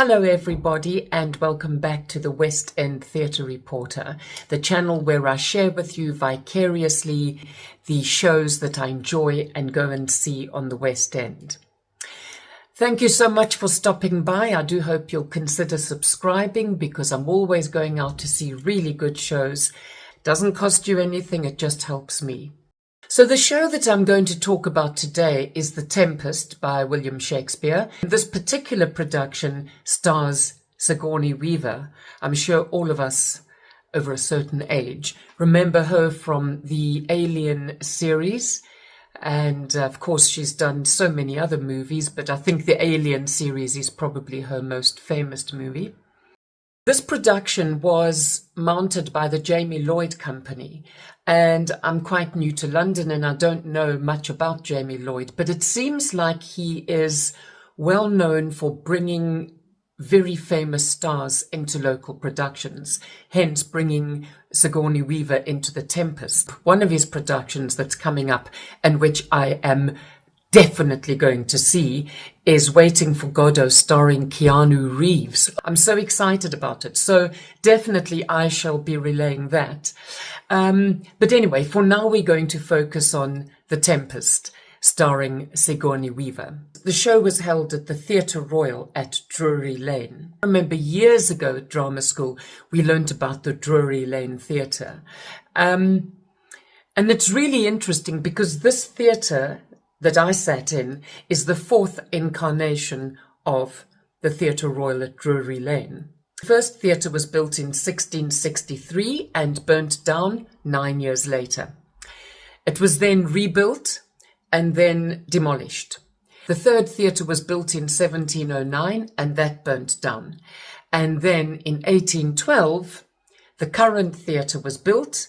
Hello everybody and welcome back to the West End Theatre Reporter, the channel where I share with you vicariously the shows that I enjoy and go and see on the West End. Thank you so much for stopping by. I do hope you'll consider subscribing because I'm always going out to see really good shows. It doesn't cost you anything, it just helps me. So the show that I'm going to talk about today is The Tempest by William Shakespeare. This particular production stars Sigourney Weaver. I'm sure all of us over a certain age remember her from the Alien series. And of course, she's done so many other movies, but I think the Alien series is probably her most famous movie. This production was mounted by the Jamie Lloyd Company, and I'm quite new to London and I don't know much about Jamie Lloyd, but it seems like he is well known for bringing very famous stars into local productions, hence bringing Sigourney Weaver into The Tempest. One of his productions that's coming up and which I am definitely going to see is Waiting for Godot starring Keanu Reeves. I'm so excited about it. So definitely I shall be relaying that. But anyway, for now we're going to focus on The Tempest starring Sigourney Weaver. The show was held at the Theatre Royal at Drury Lane. I remember years ago at drama school, we learnt about the Drury Lane Theatre. And it's really interesting because this theatre that I sat in is the fourth incarnation of the Theatre Royal at Drury Lane. The first theatre was built in 1663 and burnt down 9 years later. It was then rebuilt and then demolished. The third theatre was built in 1709 and that burnt down. And then in 1812, the current theatre was built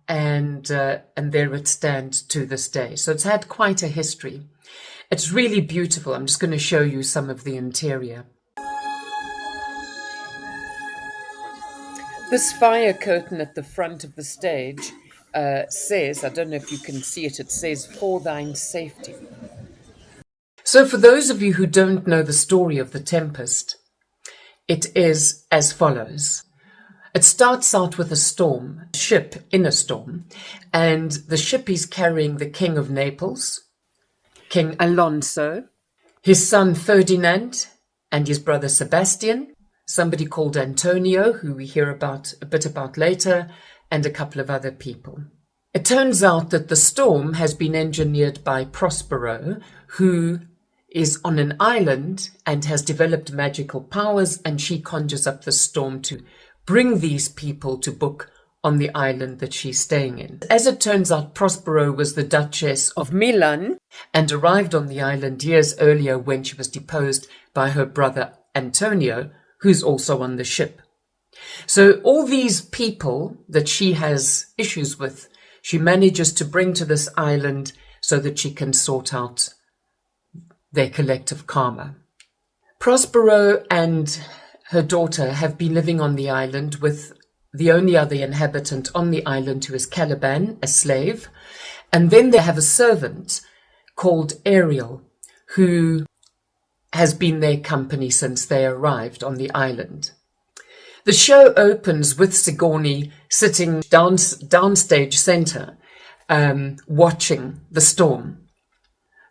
and there it stands to this day. So it's had quite a history. It's really beautiful. I'm just going to show you some of the interior. This fire curtain at the front of the stage says, I don't know if you can see it, it says, "For thine safety." So for those of you who don't know the story of The Tempest, it is as follows. It starts out with a storm, a ship in a storm, and the ship is carrying the King of Naples, King Alonso, his son Ferdinand, and his brother Sebastian, somebody called Antonio, who we hear a bit about later, and a couple of other people. It turns out that the storm has been engineered by Prospero, who is on an island and has developed magical powers, and she conjures up the storm to bring these people to book on the island that she's staying in. As it turns out, Prospero was the Duchess of Milan and arrived on the island years earlier when she was deposed by her brother Antonio, who's also on the ship. So all these people that she has issues with, she manages to bring to this island so that she can sort out their collective karma. Prospero and her daughter have been living on the island with the only other inhabitant on the island, who is Caliban, a slave. And then they have a servant called Ariel, who has been their company since they arrived on the island. The show opens with Sigourney sitting downstage center, watching the storm.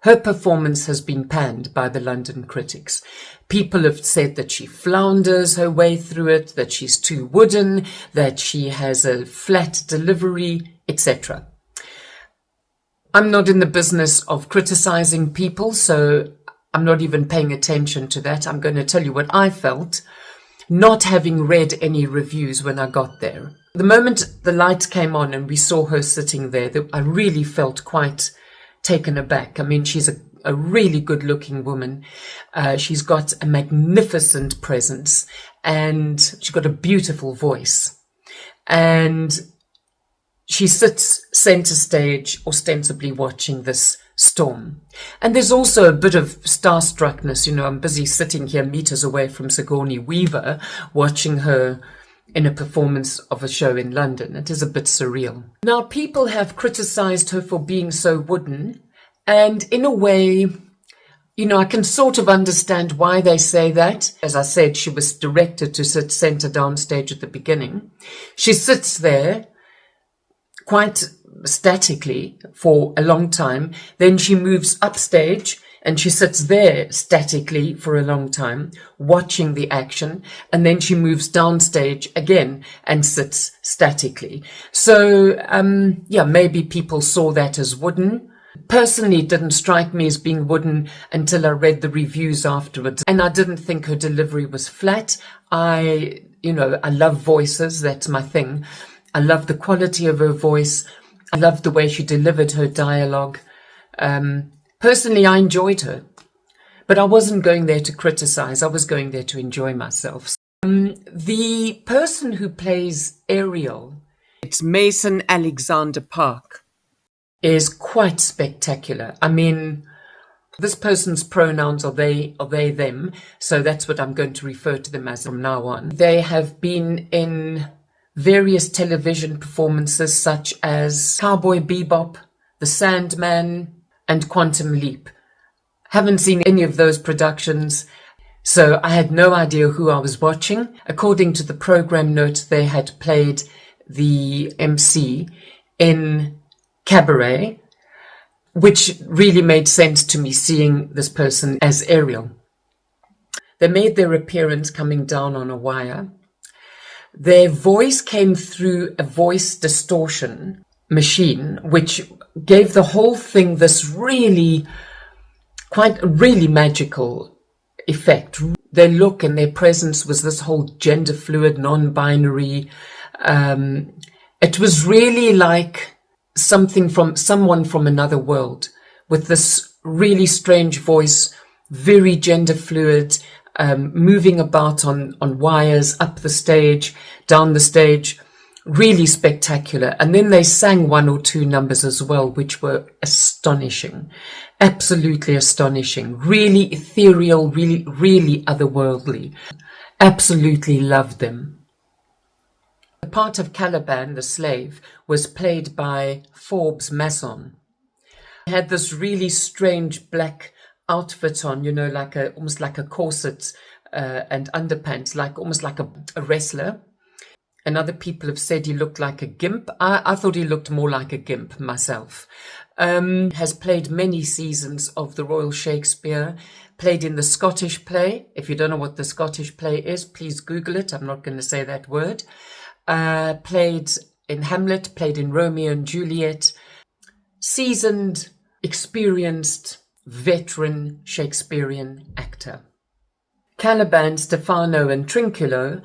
Her performance has been panned by the London critics. People have said that she flounders her way through it, that she's too wooden, that she has a flat delivery, etc. I'm not in the business of criticizing people, so I'm not even paying attention to that. I'm going to tell you what I felt, not having read any reviews when I got there. The moment the lights came on and we saw her sitting there, I really felt quite taken aback. I mean, she's a really good-looking woman. She's got a magnificent presence and she's got a beautiful voice. And she sits center stage, ostensibly watching this storm. And there's also a bit of starstruckness. You know, I'm busy sitting here meters away from Sigourney Weaver, watching her in a performance of a show in London. It is a bit surreal. Now, people have criticized her for being so wooden, and in a way, I can sort of understand why they say that. As I said, she was directed to sit centre downstage at the beginning. She sits there quite statically for a long time. Then she moves upstage and she sits there statically for a long time, watching the action. And then she moves downstage again and sits statically. So, maybe people saw that as wooden. Personally, it didn't strike me as being wooden until I read the reviews afterwards. And I didn't think her delivery was flat. I love voices. That's my thing. I love the quality of her voice. I love the way she delivered her dialogue. Personally, I enjoyed her, but I wasn't going there to criticize. I was going there to enjoy myself. The person who plays Ariel, it's Mason Alexander Park, is quite spectacular. I mean, this person's pronouns are they, them. So that's what I'm going to refer to them as from now on. They have been in various television performances such as Cowboy Bebop, The Sandman, and Quantum Leap. Haven't seen any of those productions, so I had no idea who I was watching. According to the program notes, they had played the MC in Cabaret, which really made sense to me, seeing this person as Ariel. They made their appearance coming down on a wire. Their voice came through a voice distortion machine, which gave the whole thing this really magical effect. Their look and their presence was this whole gender fluid, non-binary. It was really like someone from another world, with this really strange voice, very gender fluid, moving about on wires, up the stage, down the stage. Really spectacular. And then they sang one or two numbers as well, which were astonishing, absolutely astonishing, really ethereal, really otherworldly. Absolutely loved them. The part of Caliban, the slave, was played by Forbes Masson. He had this really strange black outfit on, almost like a corset and underpants, almost like a wrestler. And other people have said he looked like a gimp. I thought he looked more like a gimp myself. Has played many seasons of the Royal Shakespeare, played in the Scottish play. If you don't know what the Scottish play is, please Google it. I'm not going to say that word. Played in Hamlet, played in Romeo and Juliet. Seasoned, experienced, veteran Shakespearean actor. Caliban, Stefano and Trinculo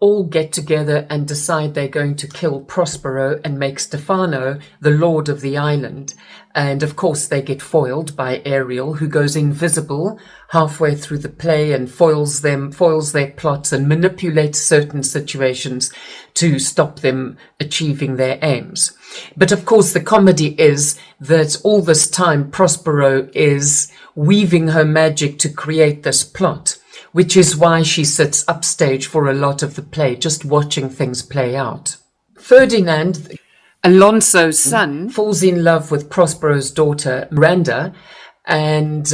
all get together and decide they're going to kill Prospero and make Stefano the lord of the island. And of course they get foiled by Ariel, who goes invisible halfway through the play and foils their plots and manipulates certain situations to stop them achieving their aims. But of course the comedy is that all this time Prospero is weaving her magic to create this plot, which is why she sits upstage for a lot of the play, just watching things play out. Ferdinand, Alonso's son, falls in love with Prospero's daughter, Miranda, and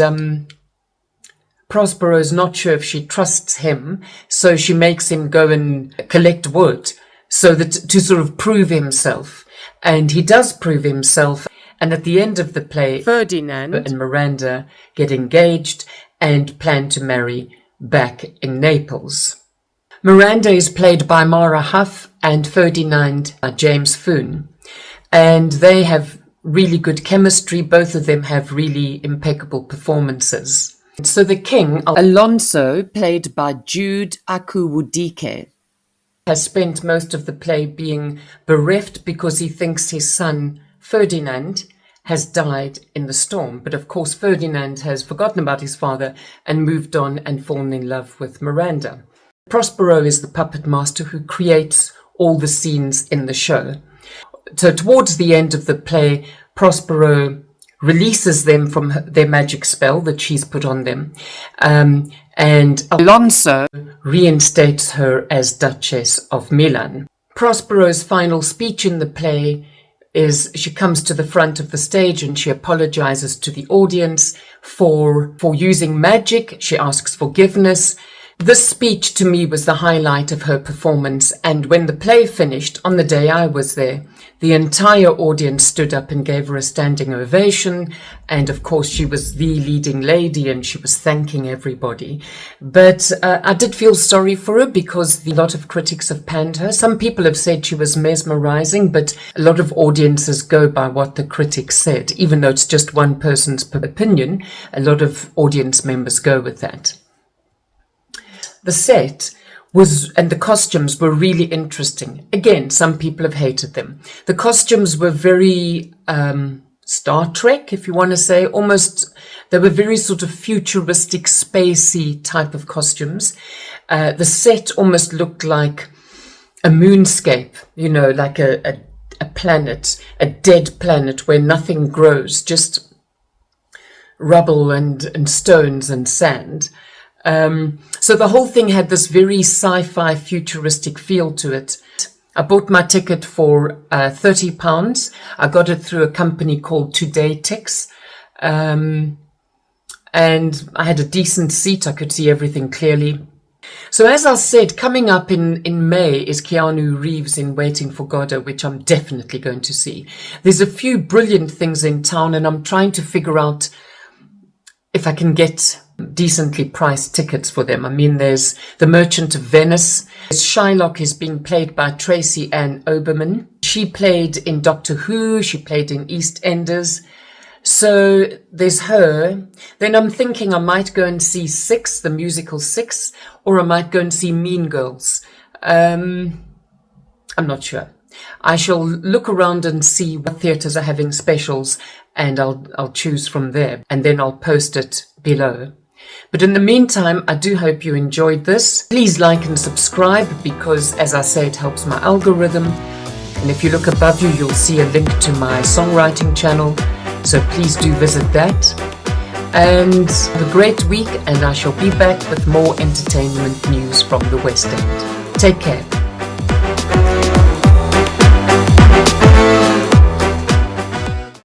Prospero's not sure if she trusts him, so she makes him go and collect wood so that to sort of prove himself. And he does prove himself, and at the end of the play, Ferdinand and Miranda get engaged and plan to marry back in Naples. Miranda is played by Mara Huff and Ferdinand by James Foon, and they have really good chemistry. Both of them have really impeccable performances. So the king, Alonso, played by Jude Akuwudike, has spent most of the play being bereft because he thinks his son Ferdinand has died in the storm. But of course, Ferdinand has forgotten about his father and moved on and fallen in love with Miranda. Prospero is the puppet master who creates all the scenes in the show. So towards the end of the play, Prospero releases them from their magic spell that she's put on them. And Alonso reinstates her as Duchess of Milan. Prospero's final speech in the play is she comes to the front of the stage and she apologizes to the audience for using magic. She asks forgiveness. This speech to me was the highlight of her performance, and when the play finished, on the day I was there, the entire audience stood up and gave her a standing ovation, and of course she was the leading lady and she was thanking everybody. But I did feel sorry for her because a lot of critics have panned her. Some people have said she was mesmerizing, but a lot of audiences go by what the critics said. Even though it's just one person's opinion, a lot of audience members go with that. The set and the costumes were really interesting. Again, some people have hated them. The costumes were very Star Trek, if you want to say, almost, they were very sort of futuristic, spacey type of costumes. The set almost looked like a moonscape, like a planet, a dead planet where nothing grows, just rubble and stones and sand. So the whole thing had this very sci-fi futuristic feel to it. I bought my ticket for £30. I got it through a company called Today Tix. And I had a decent seat. I could see everything clearly. So as I said, coming up in May is Keanu Reeves in Waiting for Godot, which I'm definitely going to see. There's a few brilliant things in town, and I'm trying to figure out if I can get decently priced tickets for them. I mean, there's The Merchant of Venice. Shylock is being played by Tracy Ann Oberman. She played in Doctor Who. She played in EastEnders. So there's her. Then I'm thinking I might go and see Six, the musical Six, or I might go and see Mean Girls. I'm not sure. I shall look around and see what theatres are having specials, and I'll choose from there, and then I'll post it below. But in the meantime, I do hope you enjoyed this. Please like and subscribe because, as I say, it helps my algorithm. And if you look above you, you'll see a link to my songwriting channel. So please do visit that. And have a great week, and I shall be back with more entertainment news from the West End. Take care.